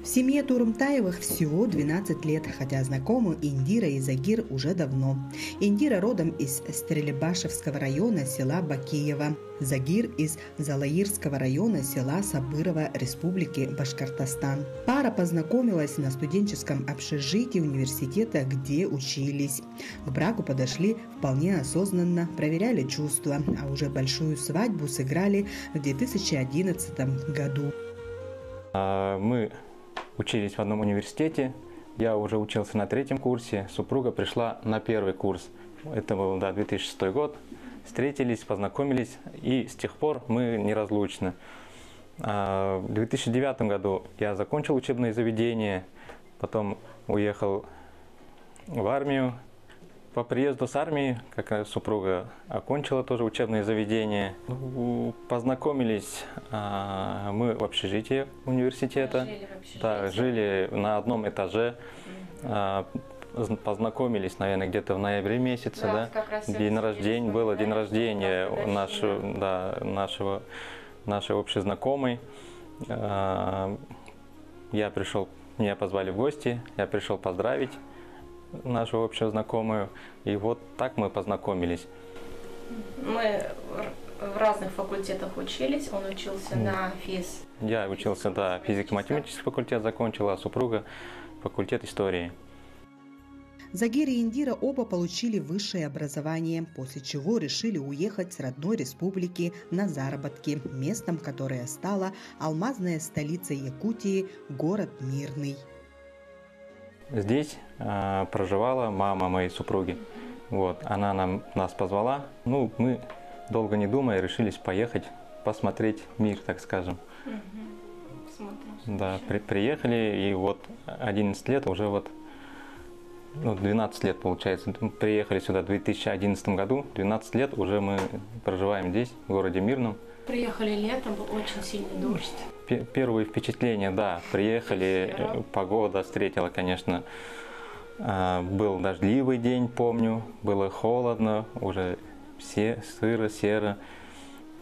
В семье Турумтаевых всего 12 лет, хотя знакомы Индира и Загир уже давно. Индира родом из Стрелебашевского района села Бакиева. Загир из Залаирского района села Сабырова Республики Башкортостан. Пара познакомилась на студенческом общежитии университета, где учились. К браку подошли вполне осознанно, проверяли чувства, а уже большую свадьбу сыграли в 2011 году. Мы учились в одном университете. Я уже учился на 3-м курсе, супруга пришла на 1-й курс. Это был 2006 год. Встретились, познакомились, и с тех пор мы неразлучны. В 2009 году я закончил учебное заведение, потом уехал в армию. По приезду с армии, как супруга окончила тоже учебное заведение, познакомились мы в общежитии университета. Жили на одном этаже. Познакомились, наверное, где-то в ноябре месяце, да? День рождения нашей общей знакомой. Я пришел, меня позвали в гости, я пришел поздравить нашу общую знакомую, и вот так мы познакомились. Мы в разных факультетах учились, он учился на физ. Я учился, да, физико-математический факультет закончил, а супруга факультет истории. Загир и Индира оба получили высшее образование, после чего решили уехать с родной республики на заработки, местом которое стала алмазная столица Якутии, город Мирный. Здесь проживала мама моей супруги. Вот, она нас позвала. Ну, мы, долго не думая, решились поехать, посмотреть мир, так скажем. Да, приехали, и вот 11 лет уже вот, 12 лет получается. Приехали сюда в 2011 году, 12 лет уже мы проживаем здесь, в городе Мирном. Приехали летом, был очень сильный дождь. Первые впечатления, да, приехали, погода встретила, конечно, был дождливый день, помню, было холодно, уже сыро, серо.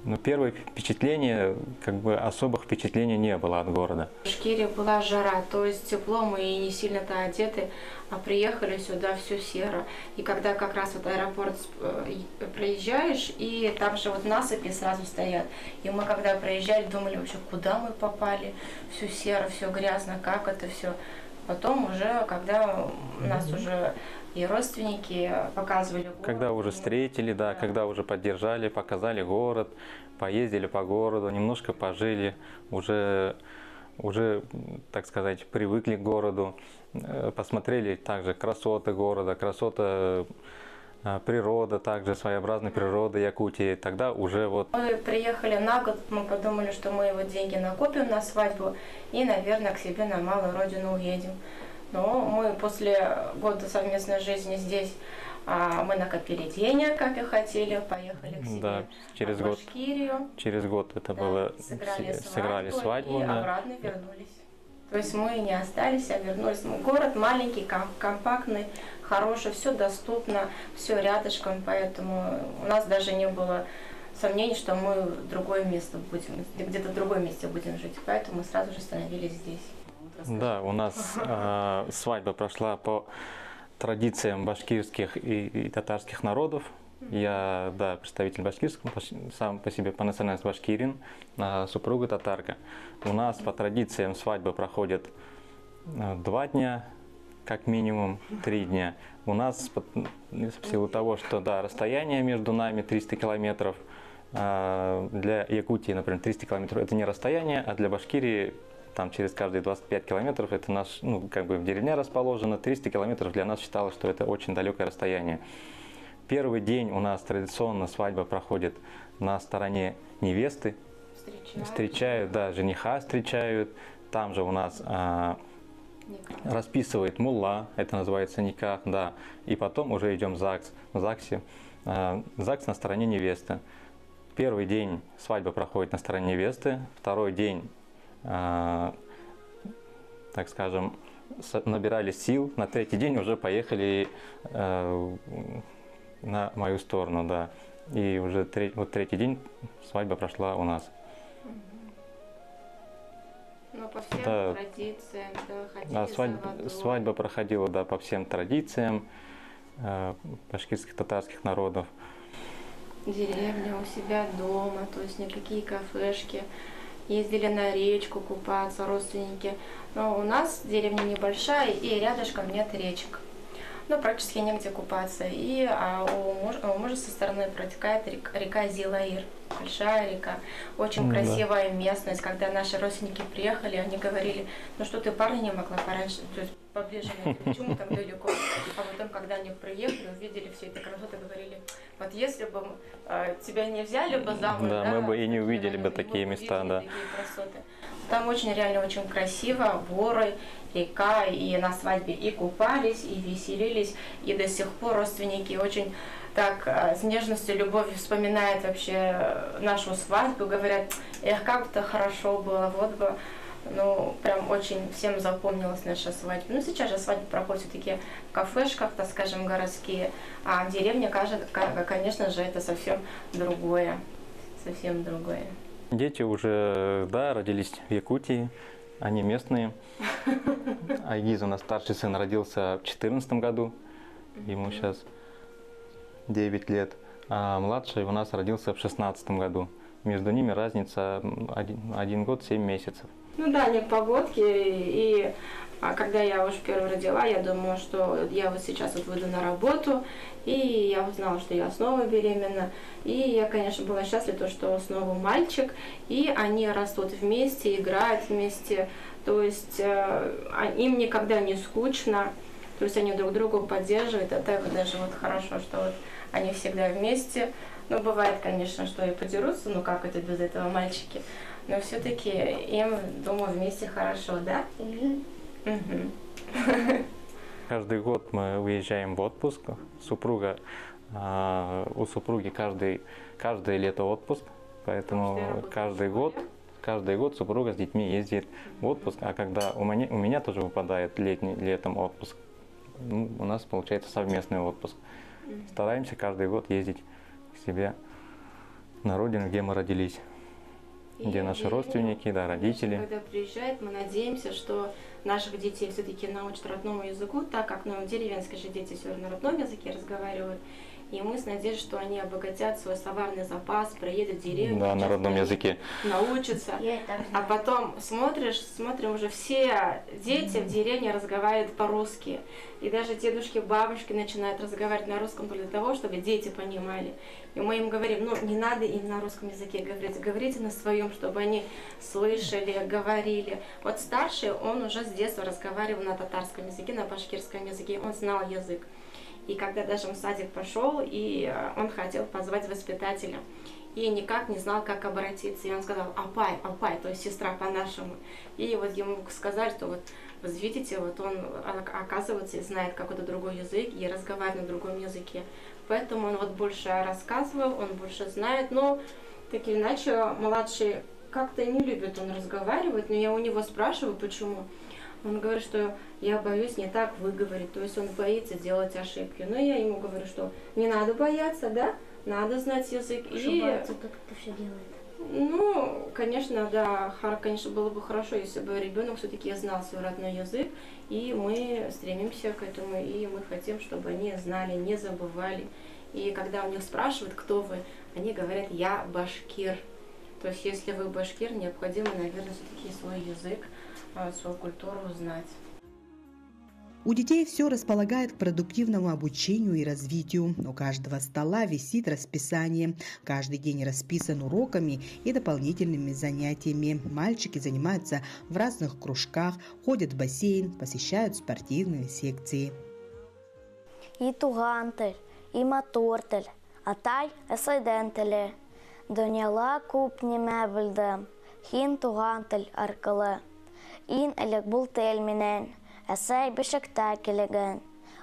Но первое впечатление, как бы особых впечатлений не было от города. В Башкирии была жара, то есть тепло, мы и не сильно-то одеты, а приехали сюда все серо. И когда как раз вот аэропорт проезжаешь, и там же вот насыпи сразу стоят. И мы когда проезжали, думали вообще, куда мы попали, все серо, все грязно, как это все. Потом уже, когда нас уже и родственники показывали город. Когда уже встретили, да, когда уже поддержали, показали город, поездили по городу, немножко пожили, уже, так сказать, привыкли к городу, посмотрели также красоты города, красота природа, также своеобразная природа Якутии. Тогда уже вот... Мы приехали на год, мы подумали, что мы вот деньги накопим на свадьбу и, наверное, к себе на малую родину уедем. Но мы после года совместной жизни здесь, мы накопили денег, как и хотели, поехали к себе в Башкирию. Через год это было, сыграли свадьбу и обратно вернулись. То есть мы не остались, а вернулись. Город маленький, компактный, хороший, все доступно, все рядышком, поэтому у нас даже не было сомнений, что мы в другое место будем, где-то в другом месте будем жить, поэтому мы сразу же остановились здесь. Да, у нас свадьба прошла по традициям башкирских и татарских народов. Я, да, представитель башкирского, сам по себе по национальности башкирин, а супруга татарка. У нас по традициям свадьба проходит 2 дня, как минимум 3 дня. У нас, в силу того, что, да, расстояние между нами 300 километров, для Якутии, например, 300 километров это не расстояние, а для Башкирии там через каждые 25 километров это наш, как бы деревня расположена, 300 километров для нас считалось, что это очень далекое расстояние. Первый день у нас традиционно свадьба проходит на стороне невесты. Встречают, да, жениха встречают. Там же у нас расписывает мулла, это называется никах, да. И потом уже идем в ЗАГС. В ЗАГСе, ЗАГС на стороне невесты. Первый день свадьба проходит на стороне невесты. Второй день, так скажем, набирали сил. На 3-й день уже поехали на мою сторону, да. И уже 3-й день свадьба прошла у нас. Ну, по всем Да. традициям, да, ходили Да, за водой. свадьба проходила, да, по всем традициям башкирских татарских народов. Деревня у себя дома, то есть никакие кафешки. Ездили на речку купаться, родственники. Но у нас деревня небольшая, и рядышком нет речек. Ну, практически негде купаться. У мужа со стороны протекает река Зилаир. Большая река. Очень красивая местность. Когда наши родственники приехали, они говорили, ну что ты парня не могла пораньше, то есть поближе найти, почему так далеко? А потом, когда они приехали, увидели все это красоты, говорили, вот если бы тебя не взяли бы замуж, Да, мы бы и не увидели бы такие места, да. Такие красоты. Там очень, реально очень красиво, горы, река, и на свадьбе и купались, и веселились, и до сих пор родственники очень так с нежностью, любовью вспоминают вообще нашу свадьбу, говорят, эх, как-то хорошо было, вот бы, ну, прям очень всем запомнилась наша свадьба. Ну, сейчас же свадьба проходит все-таки в кафешках, так скажем, городские, а в деревне, конечно же, это совсем другое, совсем другое. Дети уже, да, родились в Якутии, они местные. Айгиз, у нас старший сын, родился в 2014 году, ему сейчас 9 лет, а младший у нас родился в 2016 году. Между ними разница 1 год 7 месяцев. Ну да, не погодки, когда я уже первую родила, я думала, что я вот сейчас вот выйду на работу, и я узнала, что я снова беременна. И я, конечно, была счастлива, что снова мальчик, и они растут вместе, играют вместе, то есть им никогда не скучно, то есть они друг друга поддерживают, это даже вот хорошо, что вот они всегда вместе. Ну, бывает, конечно, что и подерутся, ну как это без этого мальчики, но все-таки им, думаю, вместе хорошо, да? Каждый год мы уезжаем в отпуск. У супруги каждое лето отпуск, поэтому каждый год супруга с детьми ездит в отпуск, а когда у меня тоже выпадает летом отпуск, ну, у нас получается совместный отпуск. Стараемся каждый год ездить к себе на родину, где мы родились. Где наши родственники, да, родители. Когда приезжают, мы надеемся, что наших детей все-таки научат родному языку, так как деревенские же дети все равно на родном языке разговаривают. И мы с надеждой, что они обогатят свой словарный запас, приедут в деревню, да, на родном языке, научатся. А потом смотрим уже все дети в деревне разговаривают по-русски. И даже дедушки, бабушки начинают разговаривать на русском для того, чтобы дети понимали. И мы им говорим, ну не надо им на русском языке говорить, говорите на своем, чтобы они слышали, говорили. Вот старший, он уже с детства разговаривал на татарском языке, на башкирском языке, он знал язык. И когда даже в садик пошел, и он хотел позвать воспитателя, и никак не знал, как обратиться. И он сказал, апай, то есть сестра по-нашему. И вот ему сказали, что вот, вы видите, вот он, оказывается, знает какой-то другой язык и разговаривает на другом языке. Поэтому он вот больше рассказывал, он больше знает, но так или иначе младший как-то не любит он разговаривать, но я у него спрашиваю, почему. Он говорит, что я боюсь не так выговорить, то есть он боится делать ошибки. Но я ему говорю, что не надо бояться, да, надо знать язык. Ошибается, так это все делает. Ну, конечно, да, конечно, было бы хорошо, если бы ребенок все-таки знал свой родной язык, и мы стремимся к этому, и мы хотим, чтобы они знали, не забывали. И когда у них спрашивают, кто вы, они говорят, я башкир. То есть, если вы башкир, необходимо, наверное, все-таки свой язык, свою культуру знать. У детей все располагает к продуктивному обучению и развитию. У каждого стола висит расписание. Каждый день расписан уроками и дополнительными занятиями. Мальчики занимаются в разных кружках, ходят в бассейн, посещают спортивные секции. И туган тел, и матур тел, атай эсайден теле. Дөньяла күп нимә белдем, һин туган тел аркылы. Ин элек бул тел менән, әсәй бишектә килгән.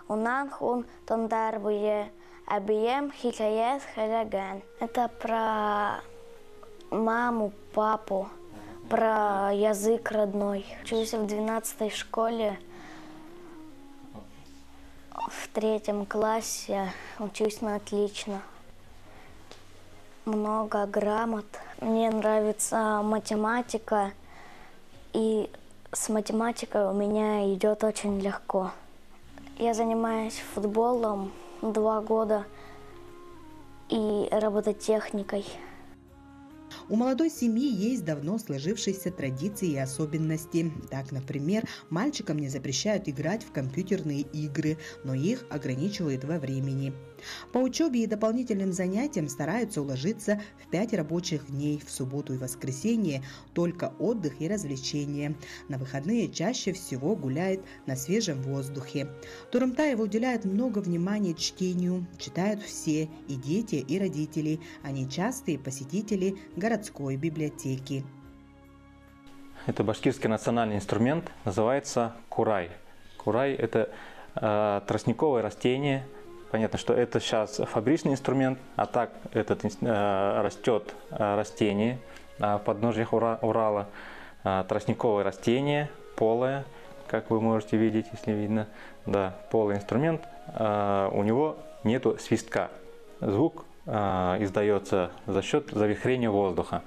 Унан һун тондар буе, әбием хикәят һөйләгән. Это про маму, папу, про язык родной. Учусь в 12-й школе. В 3 классе учусь на отлично. Много грамот. Мне нравится математика, И с математикой у меня идет очень легко. Я занимаюсь футболом 2 года и робототехникой. У молодой семьи есть давно сложившиеся традиции и особенности. Так, например, мальчикам не запрещают играть в компьютерные игры, но их ограничивают во времени. По учебе и дополнительным занятиям стараются уложиться в 5 рабочих дней. В субботу и воскресенье только отдых и развлечения. На выходные чаще всего гуляют на свежем воздухе. Турымтаева уделяет много внимания чтению. Читают все, и дети, и родители. Они частые посетители городской библиотеки. Это башкирский национальный инструмент, называется курай. Курай – это тростниковое растение. Понятно, что это сейчас фабричный инструмент, а так этот растет растение в подножьях Урала. Тростниковое растение, полое, как вы можете видеть, если видно. Да, полый инструмент. У него нету свистка. Звук издается за счет завихрения воздуха.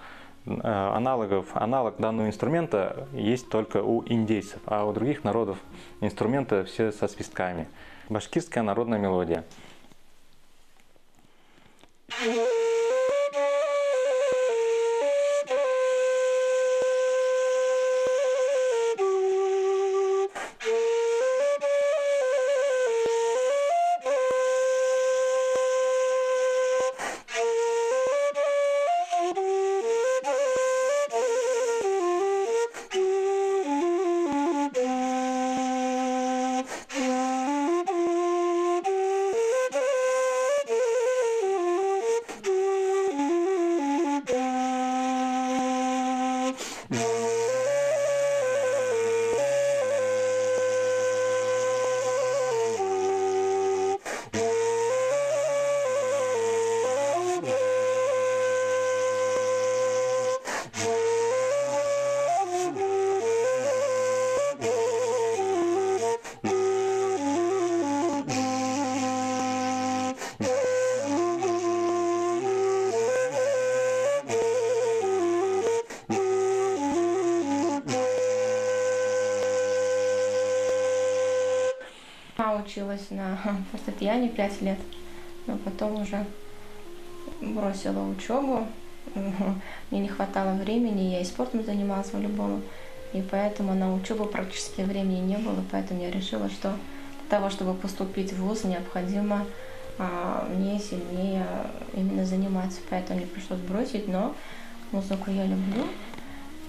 Аналог данного инструмента есть только у индейцев, а у других народов инструменты все со свистками. Башкирская народная мелодия. Училась на фортепиано 5 лет, но потом уже бросила учебу. Мне не хватало времени, я и спортом занималась, волейболом, и поэтому на учебу практически времени не было, поэтому я решила, что для того, чтобы поступить в вуз, необходимо мне сильнее именно заниматься, поэтому мне пришлось бросить, но музыку я люблю,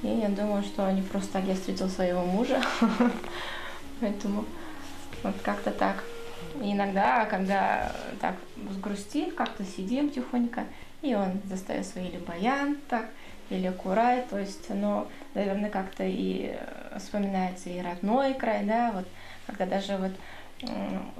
и я думаю, что не просто так я встретила своего мужа, поэтому вот как-то так. И иногда, когда так сгрустит, как-то сидим тихонько, и он достает свои или баян, так, или курай, то есть, ну, наверное, как-то и вспоминается и родной край, да, вот, когда даже вот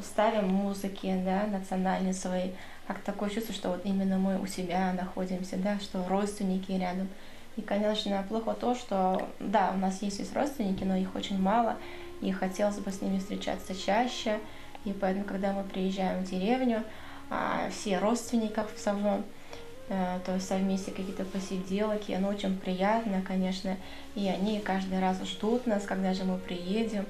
ставим музыки, да, национальные свои, как такое чувство, что вот именно мы у себя находимся, да, что родственники рядом. И, конечно, плохо то, что, да, у нас есть родственники, но их очень мало, и хотелось бы с ними встречаться чаще, и поэтому, когда мы приезжаем в деревню, все родственники в Савон, то есть совместе какие-то посиделки, ну, очень приятно, конечно, и они каждый раз ждут нас, когда же мы приедем.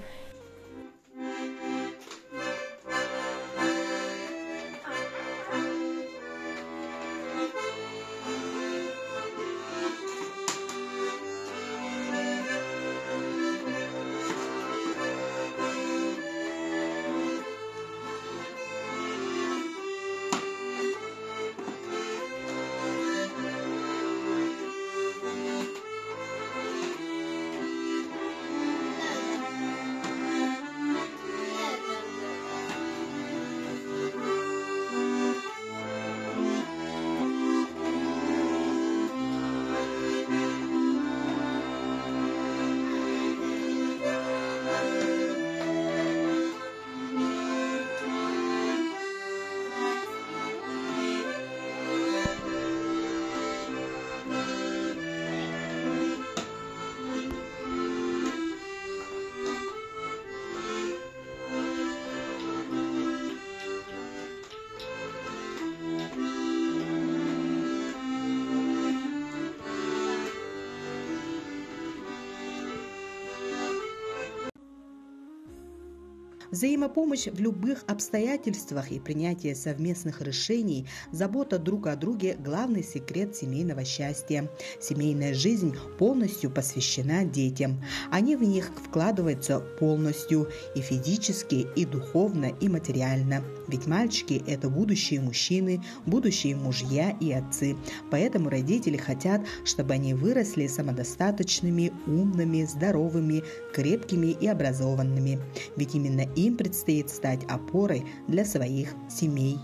Взаимопомощь в любых обстоятельствах и принятие совместных решений, забота друг о друге – главный секрет семейного счастья. Семейная жизнь полностью посвящена детям. Они в них вкладываются полностью и физически, и духовно, и материально. Ведь мальчики – это будущие мужчины, будущие мужья и отцы. Поэтому родители хотят, чтобы они выросли самодостаточными, умными, здоровыми, крепкими и образованными. Ведь именно им предстоит стать опорой для своих семей.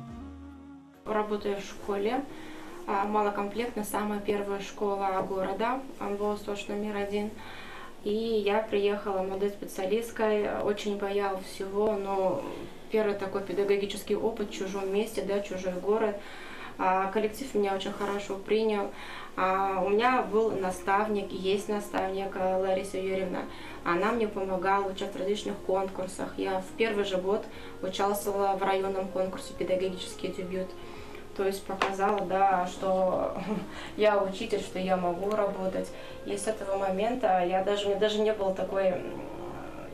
Работаю в школе. Малокомплектная, самая первая школа города, Амбоусош номер 1. И я приехала молодой специалисткой, очень боялась всего, но первый такой педагогический опыт в чужом месте, да, чужой город. Коллектив меня очень хорошо принял. У меня был наставник, есть наставник Лариса Юрьевна. Она мне помогала участвовать в различных конкурсах. Я в первый же год участвовала в районном конкурсе «Педагогический дебют». То есть показала, да, что я учитель, что я могу работать. И с этого момента у меня даже не было такой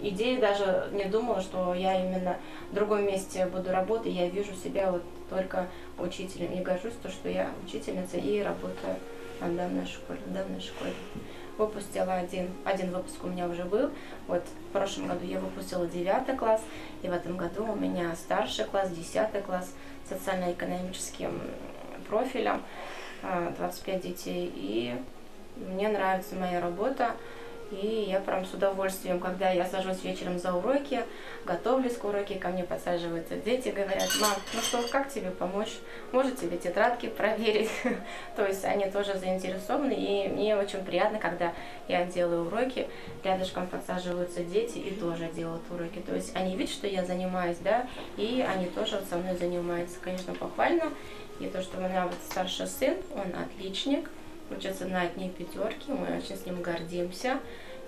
идеи, даже не думала, что я именно в другом месте буду работать. Я вижу себя вот только учителем. И горжусь, что я учительница и работаю в данной школе. Выпустила один выпуск у меня уже был. Вот в прошлом году я выпустила 9 класс, и в этом году у меня старший класс, 10 класс, социально-экономическим профилем, 25 детей. И мне нравится моя работа. И я прям с удовольствием, когда я сажусь вечером за уроки, готовлюсь к уроке, ко мне подсаживаются дети, говорят: мам, ну что, как тебе помочь? Может тебе тетрадки проверить? То есть они тоже заинтересованы, и мне очень приятно, когда я делаю уроки, рядышком подсаживаются дети и тоже делают уроки. То есть они видят, что я занимаюсь, да, и они тоже вот со мной занимаются. Конечно, похвально. И то, что у меня вот старший сын, он отличник, учится на одни 5, мы очень с ним гордимся.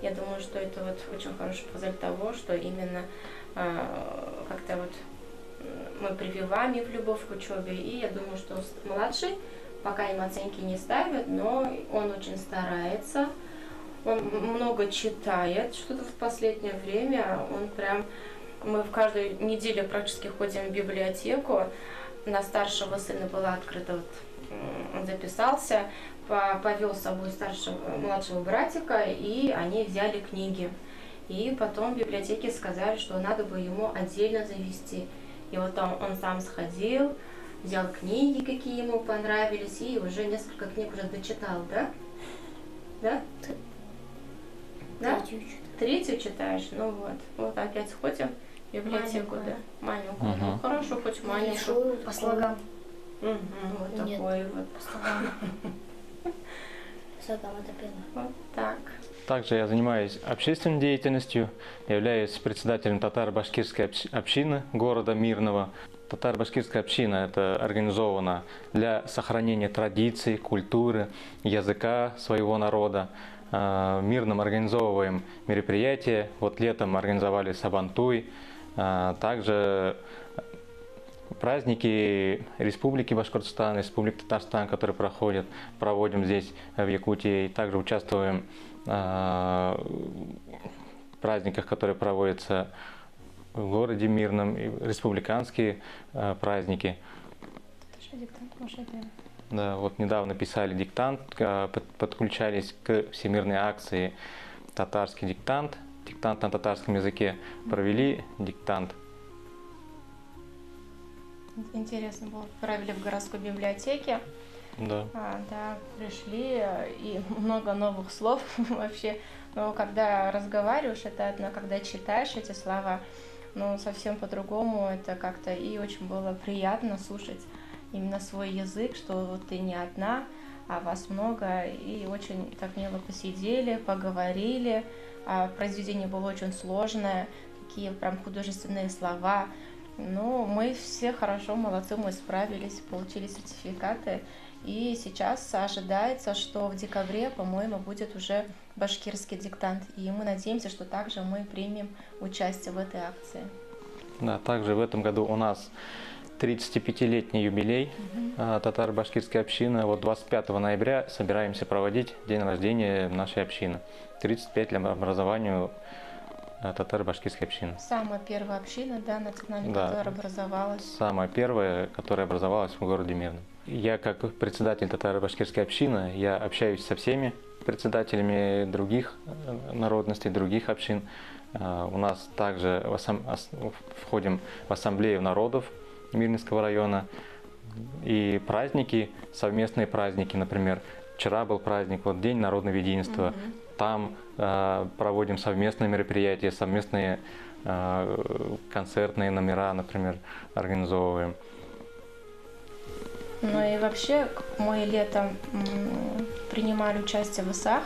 Я думаю, что это вот очень хороший показатель того, что именно как-то вот мы прививаем их в любовь к учебе. И я думаю, что младший пока им оценки не ставят, но он очень старается, он много читает, что-то в последнее время, мы в каждую неделю практически ходим в библиотеку. На старшего сына была открыта, он записался, повел с собой младшего братика, и они взяли книги. И потом в библиотеке сказали, что надо бы ему отдельно завести. И вот он сам сходил, взял книги, какие ему понравились, и уже несколько книг уже дочитал, да? Да? Да? Третью читаешь? Ну вот опять сходим в библиотеку, да? Маленькую. Угу. Ну хорошо, хоть маленькую. По слогам. Вот Нет, такой вот. По слогам. Вот так. Также я занимаюсь общественной деятельностью, являюсь председателем татаро-башкирской общины города Мирного. Татаро-башкирская община – это организована для сохранения традиций, культуры, языка своего народа. В Мирном организовываем мероприятия. Вот летом организовали Сабантуй. Также праздники Республики Башкортостан, Республики Татарстан, которые проводим здесь, в Якутии. Также участвуем в праздниках, которые проводятся в городе Мирном, и республиканские праздники. Да, вот недавно писали диктант, подключались к всемирной акции «Татарский диктант», диктант на татарском языке, провели диктант. Интересно было, провели в городской библиотеке. Да. Да, пришли, и много новых слов вообще. Но когда разговариваешь, это одно, когда читаешь эти слова, ну, совсем по-другому это как-то, и очень было приятно слушать именно свой язык, что вот ты не одна, а вас много, и очень так мило посидели, поговорили. Произведение было очень сложное, такие прям художественные слова. Ну, мы все хорошо, молодцы, мы справились, получили сертификаты. И сейчас ожидается, что в декабре, по-моему, будет уже башкирский диктант. И мы надеемся, что также мы примем участие в этой акции. Да, также в этом году у нас 35-летний юбилей татаро-башкирской общины. Вот 25 ноября собираемся проводить день рождения нашей общины. 35 лет образованию татаро-башкирской общины. Самая первая община, да, национальная, Да. которая образовалась. Самая первая, которая образовалась в городе Мирном. Я как председатель татаро-башкирской общины, я общаюсь со всеми председателями других народностей, других общин. У нас также входим в ассамблею народов Мирнинского района. И праздники, совместные праздники, например, вчера был праздник, вот День народного единства. Там проводим совместные мероприятия, совместные концертные номера, например, организовываем. Ну и вообще мы летом принимали участие в ИСАХ,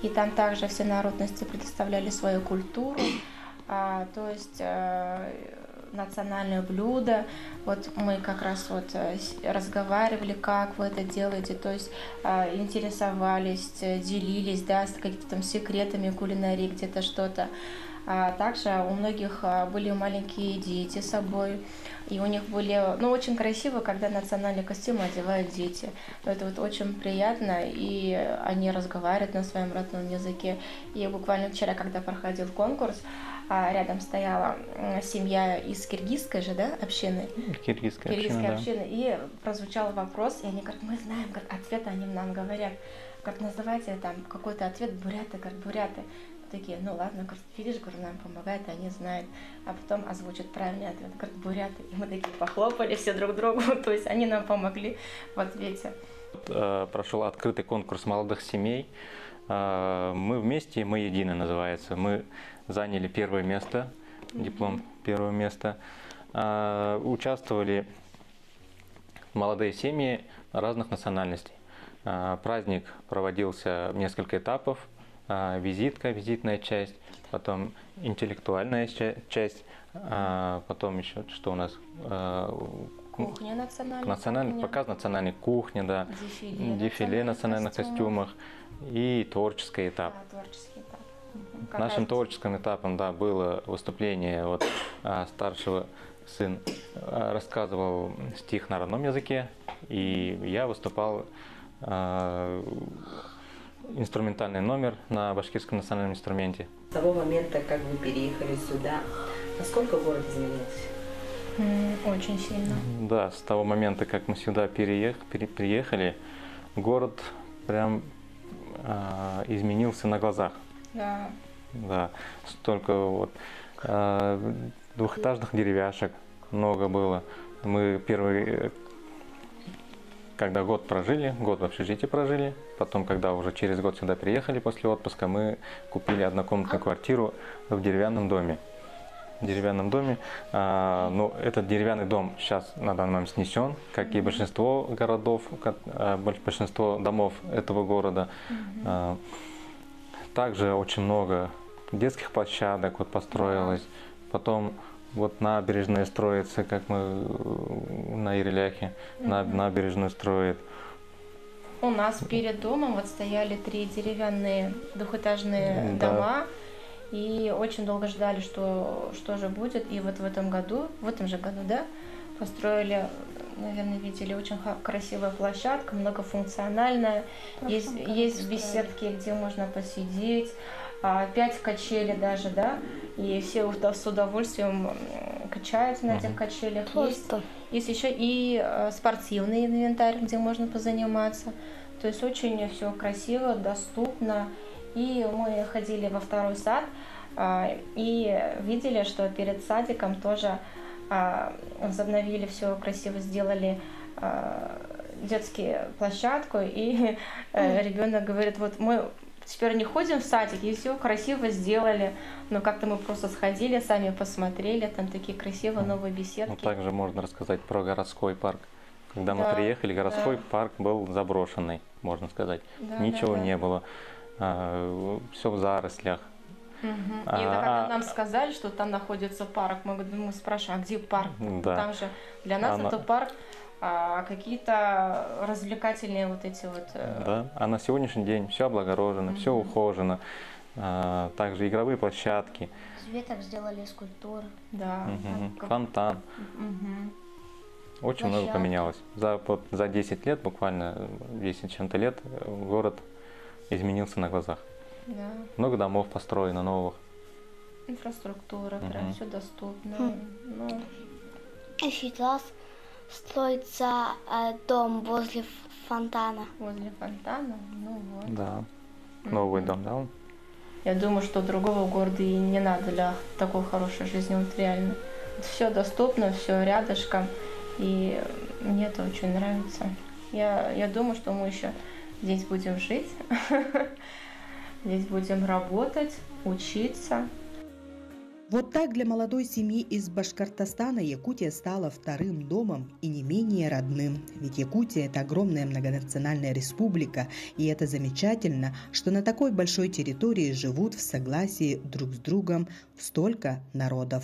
и там также все народности предоставляли свою культуру, то есть национальное блюдо. Вот мы как раз вот разговаривали, как вы это делаете, то есть интересовались, делились, да, с какими-то там секретами кулинарии, где-то что-то. Также у многих были маленькие дети с собой, и у них были, ну, очень красиво, когда национальный костюм одевают дети. Это вот очень приятно, и они разговаривают на своем родном языке. И буквально вчера, когда проходил конкурс, рядом стояла семья из киргизской же, да, общины? Киргизская Киргизской община, общины. И прозвучал вопрос, и они говорят, мы знаем, как ответ, они нам говорят. Говорят, называйте там какой-то ответ, буряты, говорят, буряты. Такие, ну ладно, говорят, видишь, говорю, нам помогает, они знают. А потом озвучат правильный ответ, говорят, буряты. И мы такие похлопали все друг другу, то есть они нам помогли в ответе. Прошел открытый конкурс молодых семей. Мы вместе, мы едины называется. Мы заняли первое место, диплом первого места. Участвовали молодые семьи разных национальностей. Праздник проводился в несколько этапов. Визитка, визитная часть, потом интеллектуальная часть, потом еще что у нас? Кухня национальная. Показ национальной кухни, да. Дефиле национальных костюмах и творческий этап. Творческий этап. Нашим творческим этапом, да, было выступление вот, старшего сын рассказывал стих на родном языке, и я выступал инструментальный номер на башкирском национальном инструменте. С того момента, как вы переехали сюда, насколько город изменился? Очень сильно. Да, с того момента, как мы сюда приехали, город прям изменился на глазах. Да. Да, столько вот двухэтажных деревяшек много было. Мы первый, когда год прожили, год в общежитии прожили, потом, когда уже через год сюда приехали после отпуска, мы купили однокомнатную квартиру в деревянном доме. Но этот деревянный дом сейчас на данный момент снесен, как и большинство городов, большинство домов этого города. Также очень много детских площадок вот построилось. Потом вот набережная строится, как мы на Иреляхе, набережную строят. У нас перед домом вот стояли 3 деревянные двухэтажные дома, и очень долго ждали, что же будет. И вот в этом же году, да, построили, наверное, видели, очень красивая площадка, многофункциональная. Есть беседки, где можно посидеть, 5 качелей даже, да, и все с удовольствием качаются на этих качелях. Есть еще и спортивный инвентарь, где можно позаниматься. То есть очень все красиво, доступно. И мы ходили во второй сад и видели, что перед садиком тоже возобновили все красиво, сделали детскую площадку. И ребенок говорит, вот мы теперь не ходим в садик, и все красиво сделали. Но как-то мы просто сходили, сами посмотрели, там такие красивые новые беседки. Ну, также можно рассказать про городской парк. Когда мы приехали, городской парк был заброшенный, можно сказать. Ничего не было. Все в зарослях. И когда нам сказали, что там находится парк, мы спрашиваем, а где парк? Да. Там же для нас это парк, какие-то развлекательные вот эти вот... Да, а на сегодняшний день все облагорожено, все ухожено. Также игровые площадки. Из веток сделали скульптуры. Да. Фонтан. Очень много поменялось. За 10 лет, буквально 10 чем-то лет, город изменился на глазах. Да. Много домов построено новых. Инфраструктура, прям все доступно. Ну, И сейчас строится дом возле фонтана. возле фонтана, ну вот. Да. Новый дом, да? Я думаю, что другого города и не надо для такой хорошей жизни, вот реально. Все доступно, все рядышком, и мне это очень нравится. Я думаю, что мы еще здесь будем жить, здесь будем работать, учиться. Вот так для молодой семьи из Башкортостана Якутия стала вторым домом и не менее родным. Ведь Якутия – это огромная многонациональная республика, и это замечательно, что на такой большой территории живут в согласии друг с другом столько народов.